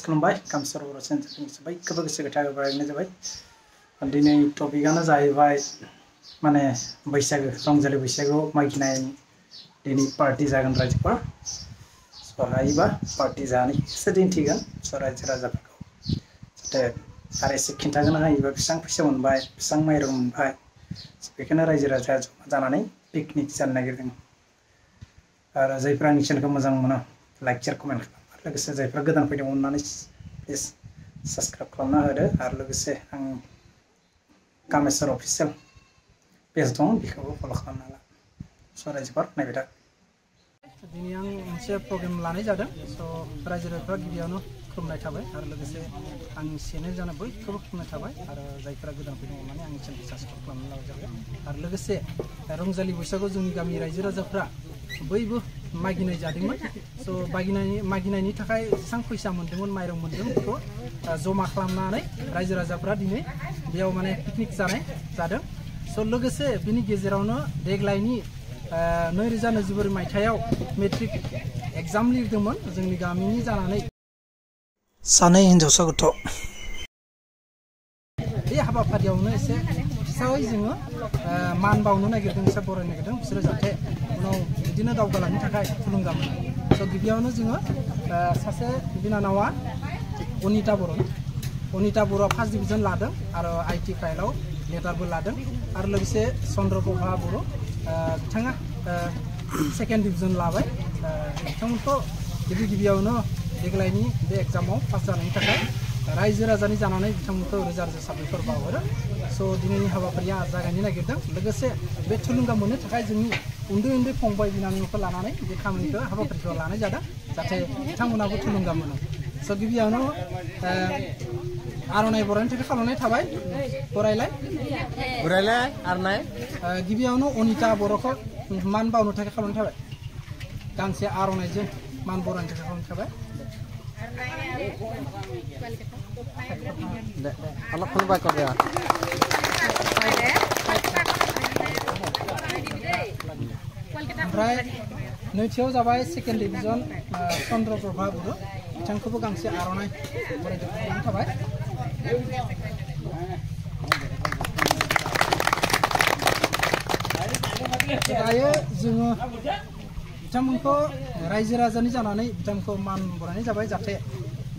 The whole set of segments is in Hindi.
खुलुमबाय गामसा बर' चेनेलनि सबैखौबो गोसो गोथारै बरायनाय जाबाय। दिनै टपिकआनो जाहैबाय माने बैसागो रंजालि बैसागो मागिनाय दिनै पार्टी जागोन रायजोफोर स' हायोबा पार्टी जानायखौसो दिन्थिगोन स' रायजो राजाफोरखौ जाहाथे आरो एसे खिन्थागोन हायोबा बेसेबां फैसा मोनबाय बेसेबां माइरं मोनबाय बेखौनो रायजो राजाया जमा जानानै पिकनिक जानो नागिरदों। आरो जायफ्रा आंनि चेनेलखौ मोजां मोनो लाइक शेयार कमेन्ट खालाम लोगोसे जायफ्रा गोदान फैदों अननानै प्लिज साबस्क्राइब खालामना होदो आरो लोगोसे आं कामेस्वर अफिसियेल पेज दं बेखौबो फल' खालामना ला स' रायजोफोर नायबाय था। दिनै आं मोनसे प्रग्राम लानाय जादों स' रायजो राजाफ्रा गिबियावनो खुलुमनाय थाबाय आरो लोगोसे आंनि चेनेल जानो बयखौबो खुलुमनाय थाबाय आरो जायफ्रा गोदान फैदों अननानै आंनि चेनेलखौ साबस्क्राइब खालामना लाबाय जाबाय। आरो लोगोसे रंजालि बैसागु जोंनि गामि रायजो राजाफ्रा बयबो मागिनाय जादोंमोन स' मागिनायनि थाखाय जेसेबां फैसा मोन्दोंमोन माइरं मोन्दों बेखौ जमा खालामनानै रायजो राजाफ्रा दिनै बेयाव माने पिकनिक जानाय जादों। स' लोगोसे बिनि गेजेरावनो देग्लायनि 2024 मायथाइयाव मेट्रिक एग्जाम लिरदोंमोन जोंनि गामिनि जानानै सानै हिनजावसा गथ' बे हाबाफारियावनो एसे फिसायै जोङो मान बावनो नागिरदों एसे बरायनो नागिरदों बिसोरो जाहाथे उनाव बिदिनो दावगालांनो थाखाय थुलुंगा मोनो। स' गिबियावनो जोङो सासे बिनानावा अनिता बर'आ फार्स्ट डिभिजन लादों आरो आइटि फाइलाव लेटारबो लादों आरो लोगोसे चन्द्रप्रभा बर' बिथाङा सेकेन्ड डिभिजन लाबाय। बिथांमोनखौ गिबियावनो देग्लायनि बे एग्जामाव पास जानायनि थाखाय रायजो राजानि जानानै बिथांमोनखौ रोजा रोजा साबायखर बावहरो। स' दिनैनि हाबाफारिया जागायनो नागिरदों लोगोसे बे थुलुंगा मोननो थाखाय जोंनि उन्दै फंबाय बिनानावखौ लानानै बे खामानिखौ हाबाफारिखौ लानाय जादों जाहाथे बिथांमोनाबो थुलुंगा मोनो। स' गिबियावनो आर'नाइ बरायनो थाखाय खालामनाय थाबाय बरायलाय आर'नाइ गिबियावनो अनिता बर'खौ मान बावनो थाखाय खालामनाय थाबाय गांसे आर'नाइजों मान बरायनो थाखाय खालामनाय थाबाय। ओमफ्राय नैथियाव जाबाय सेकेन्ड डिभिजन चन्द्रप्रभा बर' बिथांखौबो गांसे आर'नाइ बरायनो खालामनाय थाबाय। दायो जोङो बिथांमोनखौ रायजो राजानि जानानै बिथांमोनखौ मान बरायनाय जाबाय जाहाथे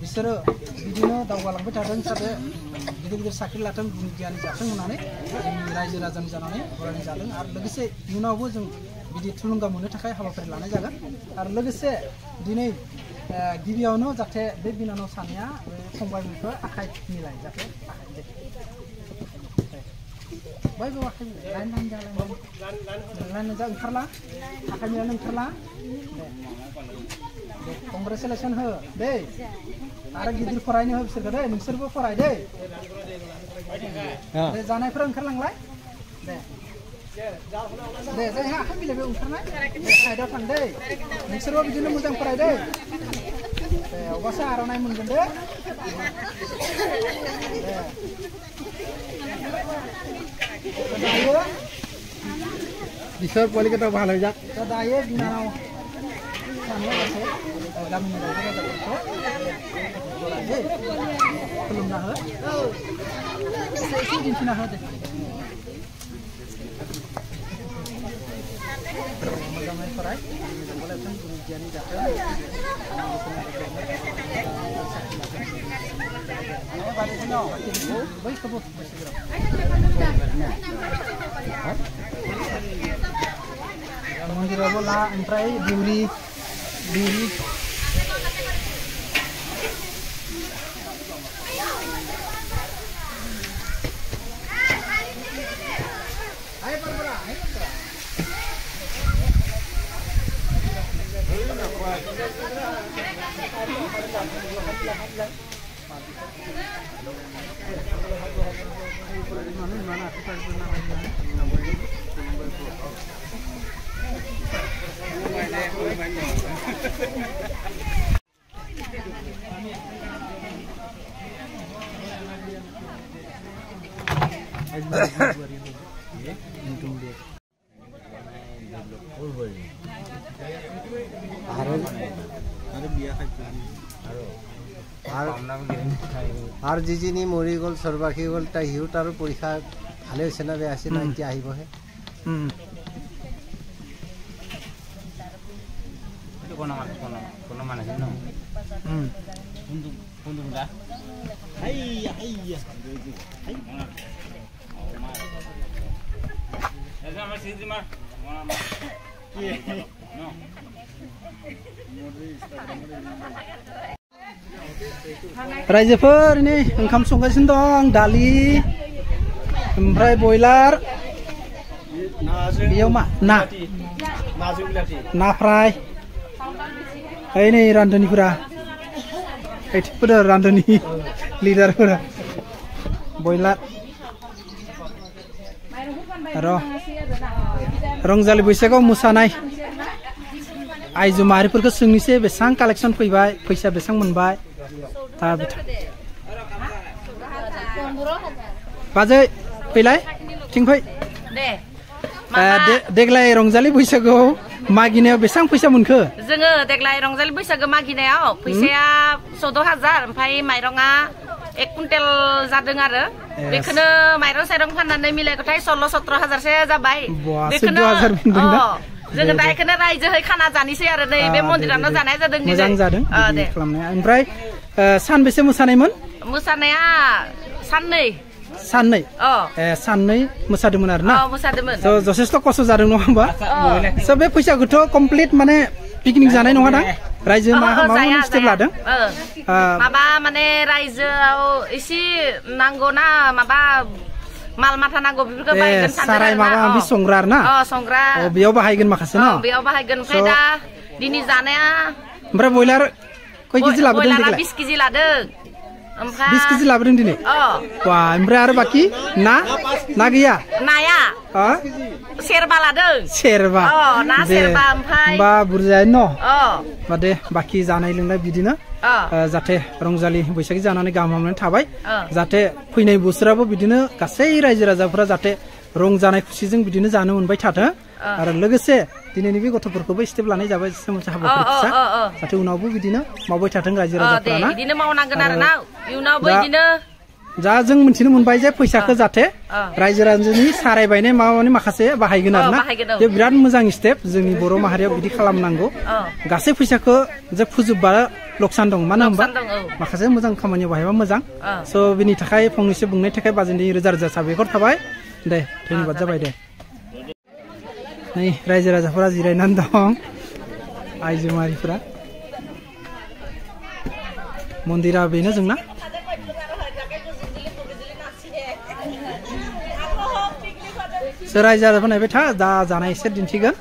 बिसोरो बिदिनो दावगालांबाय थादों जाहाथे गिदिर साख्रि लाथों गुनि गियानि जाथों होननानै जोंनि रायजो राजानि जानानै बरायनाय जादों आरो लोगोसे इयुनावबो जों बिदि थुलुंगा मोननो थाखाय हाबाफारि लानाय जागोन। आरो लोगोसे दिनै गिबियावनो जाहाथे बे बिनानाव सानैया बे फंबायमोनखौ आखाइ मिलाय जाहाथे बयबो आखाइ लाइन जा ओंखारला आखाइ मिलायनो ओंखारला दे कंग्रेसुलेसन हो दे आरो गिदिर फरायनो हो बिसोरखौ दे नोंसोरबो फराय दे जानायफोरा ओंखारलांलाय दे जायहा आखाइ मिलायबो ओंखारनाय साइडआव थां दे नोंसोरबो बिदिनो मोजां फराय दे अब्लासो आर'नाइ मोनगोन दे दायो बिसोर पलिकेटाव भालो जा दायो बिनानाव सानैया गासै गामिनि रायजो राजाफोरखौ खुलुमना हो एसे दिन्थिना हो दे मोजाङै फराय मोजां गुनि गियानि जाथों बयखौबो मन्दिरावबो ला ओमफ्राय दिउरि আৰু যিজনী মৰি গ'ল চৰবাসী গ'ল তাই সিও তাৰ পৰীক্ষা ভালে হৈছে না বেয়া হৈছে না এতিয়া আহিবহে रायजोफोर नै ओंखाम संगासिनो दं दालि ओमफ्राय बयलार बेयाव मा ना फ्राय ओइ नै रान्धनिफोरा एथिफोर रान्धनि लिडारफोरा बयलार र रंजालि बैसागआव मोसानाय आइजो माहारिफोरखौ सोंनिसै बेसां कालेक्सन फैबाय फैसा बेसां मोनबाय ता बिथा बाजै फैलाय थिं फै देग्लाय रंजालि बैसागुआव मागिनायाव बेसां फैसा मोनखो जोङो देग्लाय रंजालि बैसागु मागिनायाव फैसाया 14,000 ओमफ्राय माइरङा 1 कुइन्टेल जादों आरो बेखौनो माइरं साइरं फाननानै मिलायगथाय 16-17,000 सो जाबाय बेखौनो जोङो दा बेखौनो रायजोहै खाना जानोसै आरो नै बे मन्दिरावनो जानाय जादों मोजां जादों दे खालामनाया ओमफ्राय सानबेसे मोसानायमोन मोसानाया साननै साननै मोसादोंमोन आरो ना मोसादोंमोन जथेस्थ खस्थ जादों नङा होमबा स बे फैसाखौथ कमप्लिट माने पिकनिक जानाय नङा दां रायजो मा स्टेप लादों माबा माने रायजोआव एसे नांगौ ना माबा माल माथा नांगौ बेफोरखौ बाहायगोन साराय माबा बि संग्रा आरो ना संग्रा बेयाव बाहायगोन माखासे ना बेयाव बाहायगोन ओमफ्राय दा दिनै जानाया ओमफ्राय बयलार कय केजि लाबोदों देग्लाय 20 केजि लादों ओमफ्राय 20 केजि लाबोदों दिनै वा ओमफ्राय आरो बाकी ना गैया नाया सेरबा लादों सेरबा ना सेरबा ओमफ्राय बा बुरजायैनो न दे बाकी जानाय लोंनाय बिदिनो जाथे रंजालि बैसागि जानानै गाहाम हामलायनाय थाबाय जाथे फैनाय बोसोराबो बिदिनो गासै रायजो राजाफोरा जाथे रंजानाय खुसिजों बिदिनो जानो मोनबाय थाथों आरो लोगोसे दिनैनि बे गथ'फोरखौबो स्टेप लानाय जाबाय मोनसे हाबाफारि जाहाथे उनावबो बिदिनो मावबाय थाथों रायजो राजाफोरा ना बिदिनो मावनांगोन आरो ना इयुनावबो बिदिनो जा जों मिथिनो मोनबाय जे फैसाखौ जाथे रायजो राजानि सारायबायनाय माबानि माखासे बाहायगोन आरो ना बे बिराद मोजां स्टेप जोंनि बर' माहारियाव बिदि खालामनांगौ गासै फैसाखौ जे फोजोबबा लकसान दं मानो होनबा माखासे मोजां खामानियाव बाहायबा मोजां स बिनि थाखाय फंनैसो बुंनायनि थाखाय बाजेननि रोजा रोजा साबायखर थाबाय दे धन्यबाद जाबाय दे नै रायजो राजाफोरा जिरायनानै दं आइजो माहारिफोरा मन्दिरा बेनो जोंना रायजो राजाफोर नायबाय था दा जानाय एसे दिन्थिगोन